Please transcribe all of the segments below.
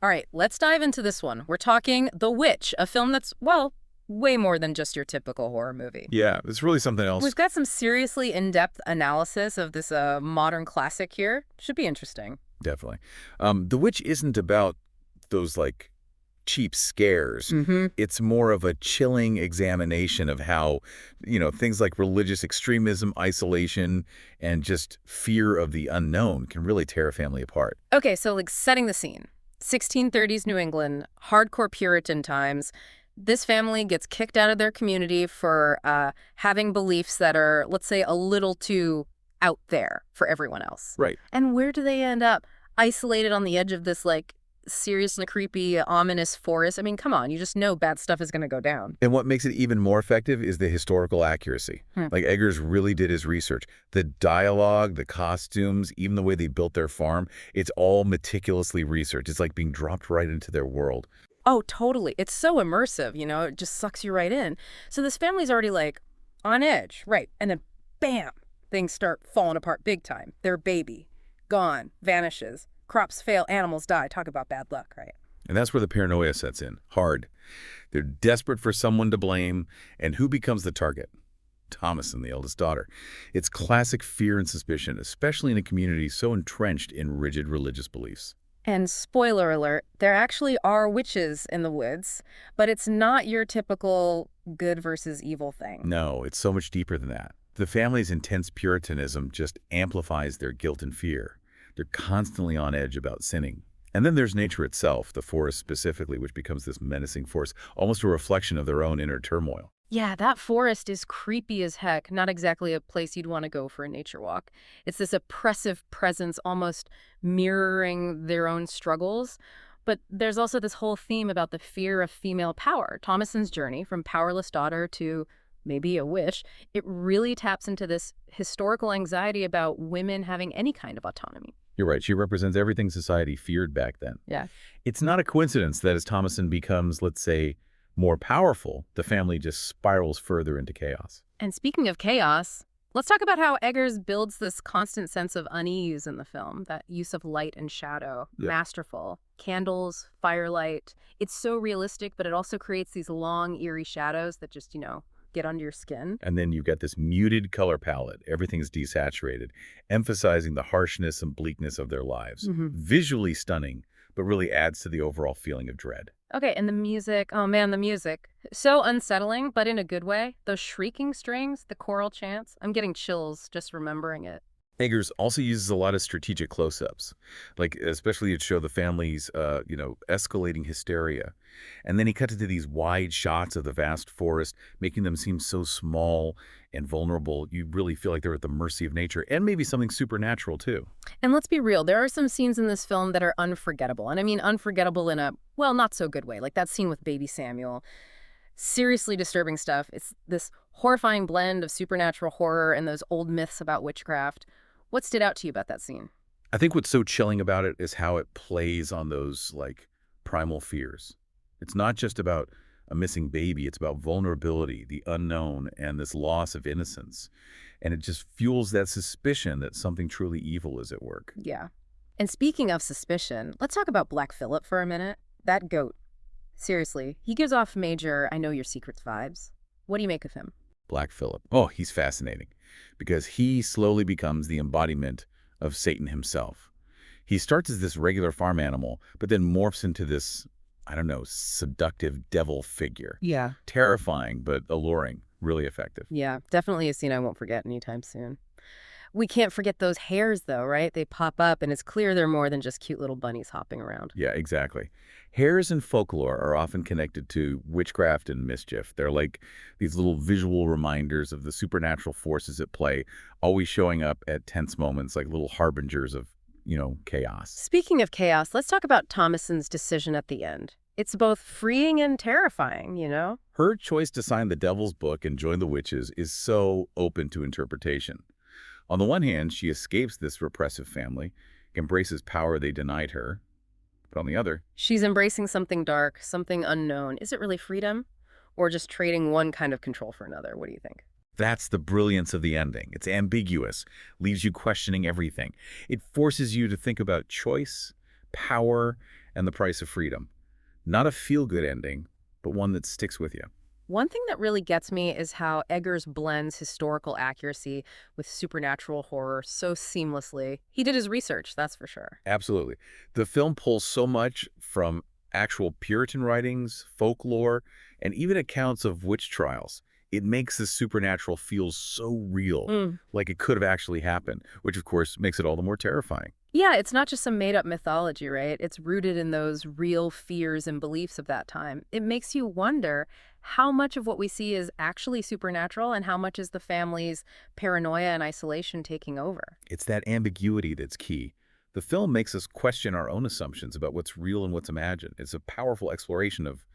All right, let's dive into this one. We're talking The Witch, a film that's, well, way more than just your typical horror movie. Yeah, it's really something else. We've got some seriously in-depth analysis of this modern classic here. Should be interesting. Definitely. The Witch isn't about those, like, cheap scares. Mm-hmm. It's more of a chilling examination of how, things like religious extremism, isolation, and just fear of the unknown can really tear a family apart. Okay, so like setting the scene. 1630s New England, hardcore Puritan times. This family gets kicked out of their community for having beliefs that are, let's say, a little too out there for everyone else. Right. And where do they end up? Isolated on the edge of this, like, seriously creepy, ominous forest. I mean, come on, you just know bad stuff is going to go down. And what makes it even more effective is the historical accuracy. Like, Eggers really did his research. The dialogue, the costumes, even the way they built their farm, it's all meticulously researched. It's like being dropped right into their world. Oh, totally. It's so immersive, it just sucks you right in. So this family's already, like, on edge, right? And then, bam, things start falling apart big time. Their baby, gone, vanishes. Crops fail, animals die. Talk about bad luck, right? And that's where the paranoia sets in, hard. They're desperate for someone to blame, and who becomes the target? Thomason, the eldest daughter. It's classic fear and suspicion, especially in a community so entrenched in rigid religious beliefs. And spoiler alert, there actually are witches in the woods, but it's not your typical good versus evil thing. No, it's so much deeper than that. The family's intense Puritanism just amplifies their guilt and fear. They're constantly on edge about sinning. And then there's nature itself, the forest specifically, which becomes this menacing force, almost a reflection of their own inner turmoil. Yeah, that forest is creepy as heck. Not exactly a place you'd want to go for a nature walk. It's this oppressive presence almost mirroring their own struggles. But there's also this whole theme about the fear of female power. Thomason's journey from powerless daughter to maybe a witch, it really taps into this historical anxiety about women having any kind of autonomy. You're right. She represents everything society feared back then. Yeah. It's not a coincidence that as Thomason becomes, let's say, more powerful, the family just spirals further into chaos. And speaking of chaos, let's talk about how Eggers builds this constant sense of unease in the film, that use of light and shadow, masterful. Candles, firelight. It's so realistic, but it also creates these long, eerie shadows that just, get under your skin. And then you've got this muted color palette. Everything's desaturated, emphasizing the harshness and bleakness of their lives. Visually stunning, but really adds to the overall feeling of dread. Okay, and the music, oh man, the music. So unsettling, but in a good way. Those shrieking strings, the choral chants, I'm getting chills just remembering it. Eggers also uses a lot of strategic close-ups, like especially to show the family's, escalating hysteria. And then he cuts into these wide shots of the vast forest, making them seem so small and vulnerable. You really feel like they're at the mercy of nature, and maybe something supernatural, too. And let's be real, there are some scenes in this film that are unforgettable. And I mean unforgettable in a, well, not so good way, like that scene with baby Samuel. Seriously disturbing stuff. It's this horrifying blend of supernatural horror and those old myths about witchcraft. What stood out to you about that scene? I think what's so chilling about it is how it plays on those, like, primal fears. It's not just about a missing baby. It's about vulnerability, the unknown, and this loss of innocence. And it just fuels that suspicion that something truly evil is at work. Yeah. And speaking of suspicion, let's talk about Black Phillip for a minute. That goat. Seriously, he gives off major I know your secrets vibes. What do you make of him? Black Phillip. Oh, he's fascinating because he slowly becomes the embodiment of Satan himself. He starts as this regular farm animal, but then morphs into this, seductive devil figure. Yeah. Terrifying, but alluring. Really effective. Yeah, definitely a scene I won't forget anytime soon. We can't forget those hairs, though, right? They pop up, and it's clear they're more than just cute little bunnies hopping around. Yeah, exactly. Hares in folklore are often connected to witchcraft and mischief. They're like these little visual reminders of the supernatural forces at play, always showing up at tense moments, like little harbingers of, chaos. Speaking of chaos, let's talk about Thomason's decision at the end. It's both freeing and terrifying, Her choice to sign the Devil's Book and join the witches is so open to interpretation. On the one hand, she escapes this repressive family, embraces power they denied her. But on the other, she's embracing something dark, something unknown. Is it really freedom? Or just trading one kind of control for another? What do you think? that's the brilliance of the ending. It's ambiguous, leaves you questioning everything. It forces you to think about choice, power, and the price of freedom. Not a feel-good ending, but one that sticks with you. One thing that really gets me is how Eggers blends historical accuracy with supernatural horror so seamlessly. He did his research, that's for sure. Absolutely. The film pulls so much from actual Puritan writings, folklore, and even accounts of witch trials. It makes the supernatural feel so real, Mm. like it could have actually happened, which of course makes it all the more terrifying. Yeah, it's not just some made-up mythology, right? It's rooted in those real fears and beliefs of that time. It makes you wonder how much of what we see is actually supernatural and how much is the family's paranoia and isolation taking over. It's that ambiguity that's key. The film makes us question our own assumptions about what's real and what's imagined. It's a powerful exploration of,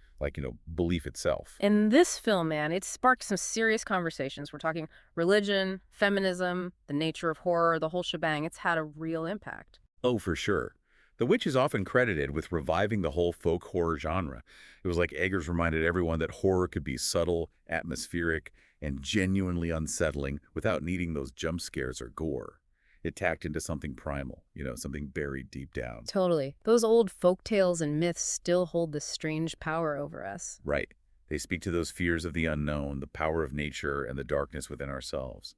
belief itself. In this film, man, it sparked some serious conversations. We're talking religion, feminism, the nature of horror, the whole shebang. It's had a real impact. Oh, for sure. The Witch is often credited with reviving the whole folk horror genre. It was like Eggers reminded everyone that horror could be subtle, atmospheric, and genuinely unsettling without needing those jump scares or gore. It tacked into something primal, something buried deep down. Totally. Those old folk tales and myths still hold this strange power over us. Right. They speak to those fears of the unknown, the power of nature, and the darkness within ourselves.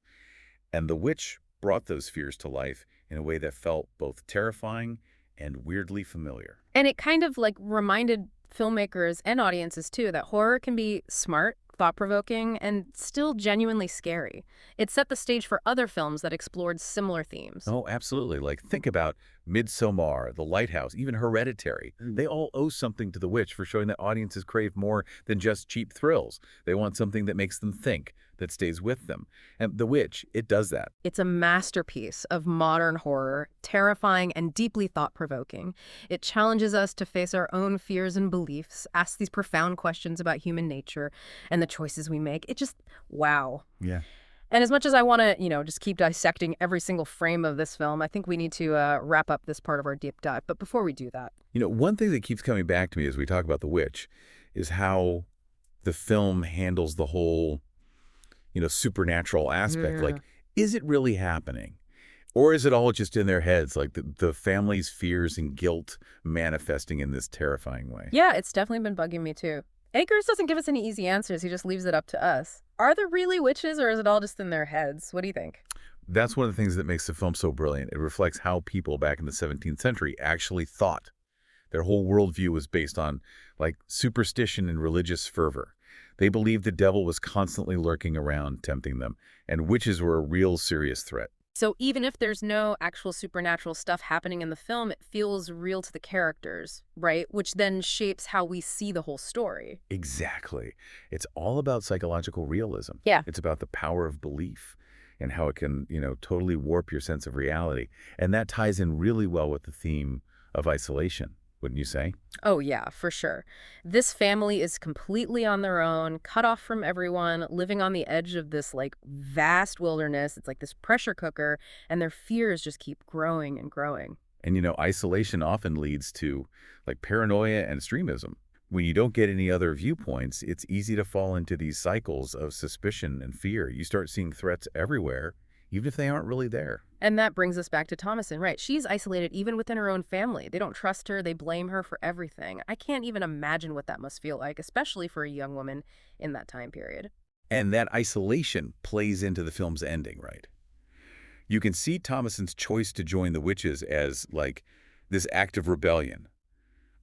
And The Witch brought those fears to life in a way that felt both terrifying and weirdly familiar. And it kind of like reminded filmmakers and audiences too that horror can be smart, thought-provoking, and still genuinely scary. It set the stage for other films that explored similar themes. Oh, absolutely. Like, think about Midsommar, The Lighthouse, even Hereditary. They all owe something to The Witch for showing that audiences crave more than just cheap thrills. They want something that makes them think, that stays with them. And The Witch, it does that. It's a masterpiece of modern horror, terrifying and deeply thought-provoking. It challenges us to face our own fears and beliefs, ask these profound questions about human nature and the choices we make. It just, wow. Yeah. And as much as I want to, just keep dissecting every single frame of this film, I think we need to wrap up this part of our deep dive. But before we do that, One thing that keeps coming back to me as we talk about The Witch is how the film handles the whole, supernatural aspect. yeah. Like, is it really happening? Or is it all just in their heads, like the family's fears and guilt manifesting in this terrifying way? Yeah, it's definitely been bugging me too. Akers doesn't give us any easy answers. He just leaves it up to us. Are there really witches or is it all just in their heads? What do you think? That's one of the things that makes the film so brilliant. It reflects how people back in the 17th century actually thought. Their whole worldview was based on, superstition and religious fervor. They believed the devil was constantly lurking around, tempting them, and witches were a real serious threat. So even if there's no actual supernatural stuff happening in the film, it feels real to the characters, right? Which then shapes how we see the whole story. Exactly. It's all about psychological realism. Yeah. It's about the power of belief and how it can, totally warp your sense of reality. And that ties in really well with the theme of isolation, wouldn't you say? Oh, yeah, for sure. This family is completely on their own, cut off from everyone, living on the edge of this vast wilderness. It's like this pressure cooker, and their fears just keep growing and growing. And, isolation often leads to paranoia and extremism. When you don't get any other viewpoints, it's easy to fall into these cycles of suspicion and fear. You start seeing threats everywhere, even if they aren't really there. And that brings us back to Thomason, right? She's isolated even within her own family. They don't trust her. They blame her for everything. I can't even imagine what that must feel like, especially for a young woman in that time period. And that isolation plays into the film's ending, right? You can see Thomason's choice to join the witches as, this act of rebellion,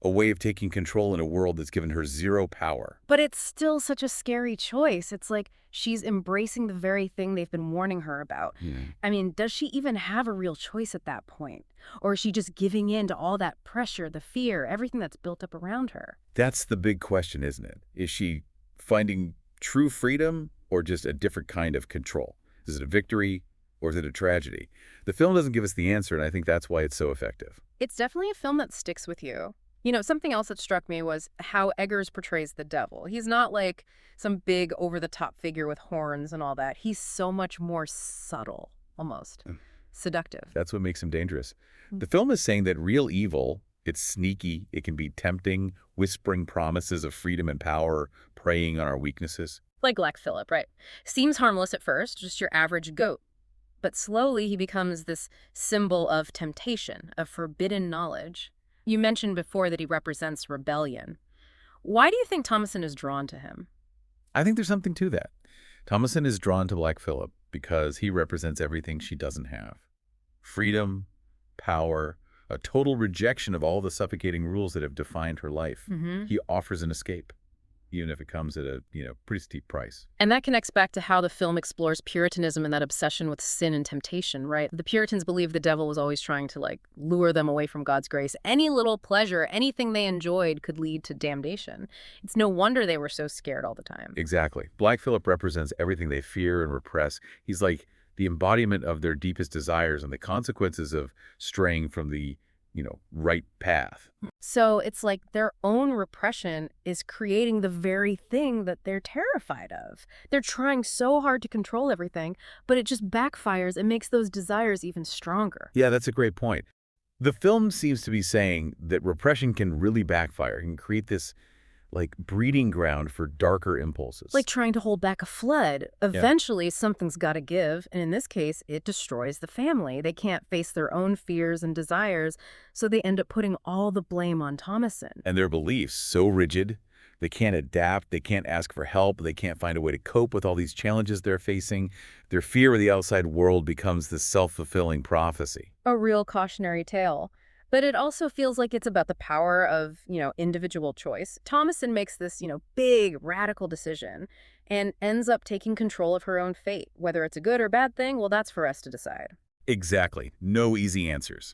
a way of taking control in a world that's given her zero power. But it's still such a scary choice. It's like she's embracing the very thing they've been warning her about. Yeah. I mean, does she even have a real choice at that point? Or is she just giving in to all that pressure, the fear, everything that's built up around her? That's the big question, isn't it? Is she finding true freedom or just a different kind of control? Is it a victory or is it a tragedy? The film doesn't give us the answer, and I think that's why it's so effective. It's definitely a film that sticks with you. Something else that struck me was how Eggers portrays the devil. He's not like some big over-the-top figure with horns and all that. He's so much more subtle, almost seductive. That's what makes him dangerous. The film is saying that real evil, it's sneaky, it can be tempting, whispering promises of freedom and power, preying on our weaknesses. Like Black Phillip, right? Seems harmless at first, just your average goat. But slowly he becomes this symbol of temptation, of forbidden knowledge. You mentioned before that he represents rebellion. Why do you think Thomason is drawn to him? I think there's something to that. Thomason is drawn to Black Phillip because he represents everything she doesn't have. Freedom, power, a total rejection of all the suffocating rules that have defined her life. Hmm. He offers an escape, even if it comes at a, pretty steep price. And that connects back to how the film explores Puritanism and that obsession with sin and temptation, right? The Puritans believed the devil was always trying to, like, lure them away from God's grace. Any little pleasure, anything they enjoyed could lead to damnation. It's no wonder they were so scared all the time. Exactly. Black Phillip represents everything they fear and repress. He's like the embodiment of their deepest desires and the consequences of straying from the, right path. So it's like their own repression is creating the very thing that they're terrified of. They're trying so hard to control everything, but it just backfires and makes those desires even stronger. Yeah, that's a great point. The film seems to be saying that repression can really backfire and create this like breeding ground for darker impulses. Like trying to hold back a flood. Yeah. Eventually, something's got to give, and in this case, it destroys the family. They can't face their own fears and desires, so they end up putting all the blame on Thomason. And their beliefs so rigid, they can't adapt, they can't ask for help, they can't find a way to cope with all these challenges they're facing. Their fear of the outside world becomes this self-fulfilling prophecy. A real cautionary tale. But it also feels like it's about the power of, individual choice. Thomason makes this, big, radical decision and ends up taking control of her own fate. Whether it's a good or bad thing, well, that's for us to decide. Exactly. No easy answers.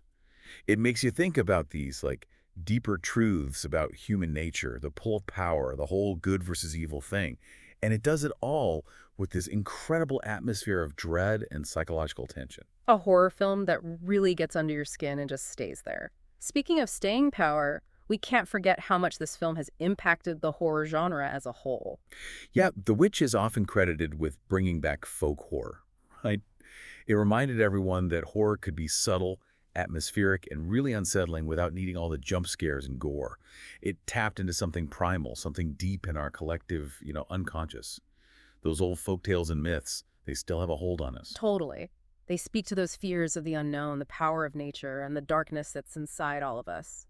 It makes you think about these like deeper truths about human nature, the pull of power, the whole good versus evil thing. And it does it all with this incredible atmosphere of dread and psychological tension. A horror film that really gets under your skin and just stays there. Speaking of staying power, we can't forget how much this film has impacted the horror genre as a whole. Yeah, The Witch is often credited with bringing back folk horror, right? It reminded everyone that horror could be subtle, atmospheric, and really unsettling without needing all the jump scares and gore. It tapped into something primal, something deep in our collective, unconscious. Those old folktales and myths, they still have a hold on us. Totally. They speak to those fears of the unknown, the power of nature, and the darkness that's inside all of us.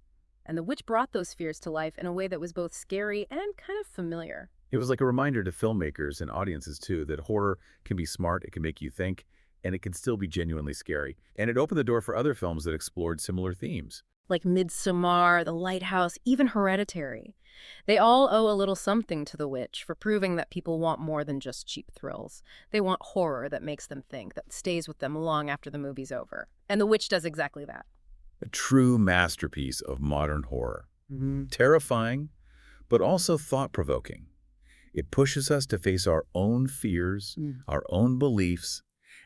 And The Witch brought those fears to life in a way that was both scary and kind of familiar. It was like a reminder to filmmakers and audiences, too, that horror can be smart, it can make you think, and it can still be genuinely scary. And it opened the door for other films that explored similar themes. Like Midsommar, The Lighthouse, even Hereditary. They all owe a little something to The Witch for proving that people want more than just cheap thrills. They want horror that makes them think, that stays with them long after the movie's over. And The Witch does exactly that. A true masterpiece of modern horror. Mm-hmm. Terrifying, but also thought-provoking. It pushes us to face our own fears, our own beliefs,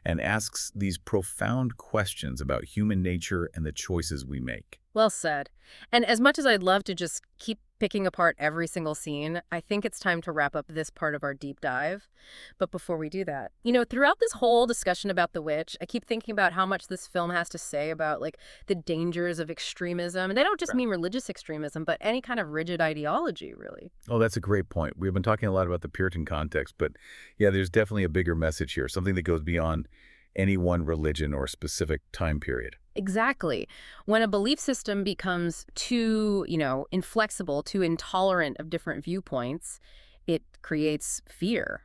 and asks these profound questions about human nature and the choices we make. Well said. And as much as I'd love to just keep picking apart every single scene, I think it's time to wrap up this part of our deep dive. But before we do that, throughout this whole discussion about The Witch, I keep thinking about how much this film has to say about, like, the dangers of extremism. And they don't just mean religious extremism, but any kind of rigid ideology, really. Oh, that's a great point. We've been talking a lot about the Puritan context, but yeah, there's definitely a bigger message here, something that goes beyond any one religion or specific time period. Exactly. When a belief system becomes too, inflexible, too intolerant of different viewpoints, it creates fear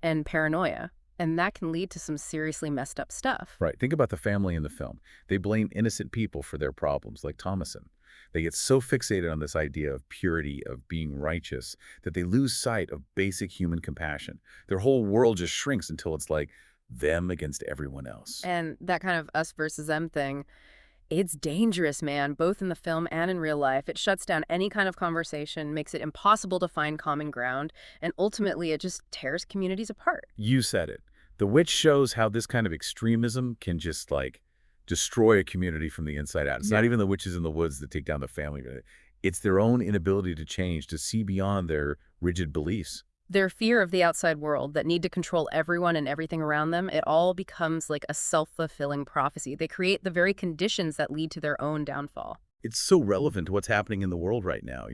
and paranoia. And that can lead to some seriously messed up stuff. Right. Think about the family in the film. They blame innocent people for their problems, like Thomason. They get so fixated on this idea of purity, of being righteous, that they lose sight of basic human compassion. Their whole world just shrinks until it's like them against everyone else. And that kind of us versus them thing, it's dangerous, man, both in the film and in real life. It shuts down any kind of conversation, makes it impossible to find common ground, and ultimately it just tears communities apart. You said it. The Witch shows how this kind of extremism can just like destroy a community from the inside out. It's not even the witches in the woods that take down the family. It's their own inability to change, to see beyond their rigid beliefs. Their fear of the outside world that need to control everyone and everything around them, it all becomes like a self-fulfilling prophecy. They create the very conditions that lead to their own downfall. It's so relevant to what's happening in the world right now,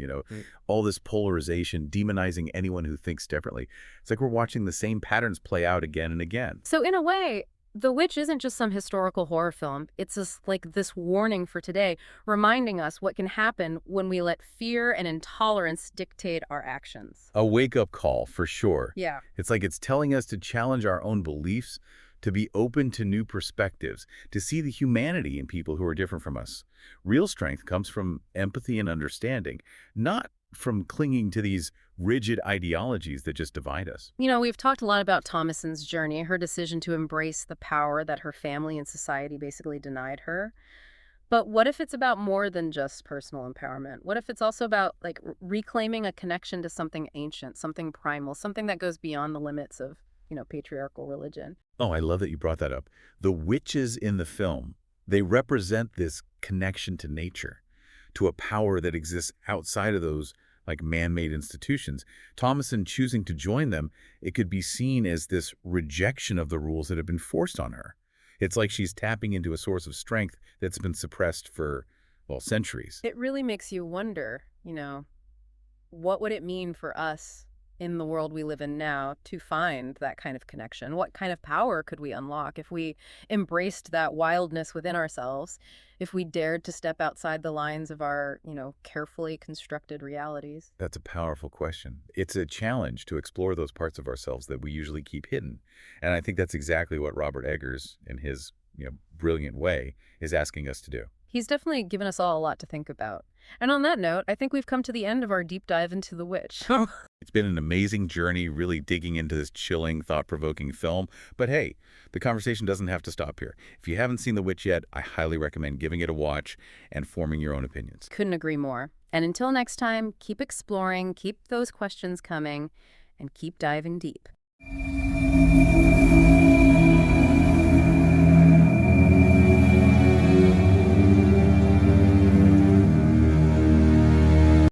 all this polarization, demonizing anyone who thinks differently. It's like we're watching the same patterns play out again and again. So in a way, The Witch isn't just some historical horror film. It's this warning for today, reminding us what can happen when we let fear and intolerance dictate our actions. A wake-up call, for sure. Yeah. It's like it's telling us to challenge our own beliefs, to be open to new perspectives, to see the humanity in people who are different from us. Real strength comes from empathy and understanding, not from clinging to these rigid ideologies that just divide us. We've talked a lot about Thomason's journey, her decision to embrace the power that her family and society basically denied her. But what if it's about more than just personal empowerment? What if it's also about reclaiming a connection to something ancient, something primal, something that goes beyond the limits of, patriarchal religion? Oh, I love that you brought that up. The witches in the film, they represent this connection to nature, to a power that exists outside of those man-made institutions. Thomason choosing to join them, it could be seen as this rejection of the rules that have been forced on her. It's like she's tapping into a source of strength that's been suppressed for, well, centuries. It really makes you wonder, what would it mean for us in the world we live in now to find that kind of connection? What kind of power could we unlock if we embraced that wildness within ourselves, if we dared to step outside the lines of our, carefully constructed realities? That's a powerful question. It's a challenge to explore those parts of ourselves that we usually keep hidden. And I think that's exactly what Robert Eggers, in his brilliant way, is asking us to do. He's definitely given us all a lot to think about. And on that note, I think we've come to the end of our deep dive into The Witch. It's been an amazing journey, really digging into this chilling, thought-provoking film. But hey, the conversation doesn't have to stop here. If you haven't seen The Witch yet, I highly recommend giving it a watch and forming your own opinions. Couldn't agree more. And until next time, keep exploring, keep those questions coming, and keep diving deep.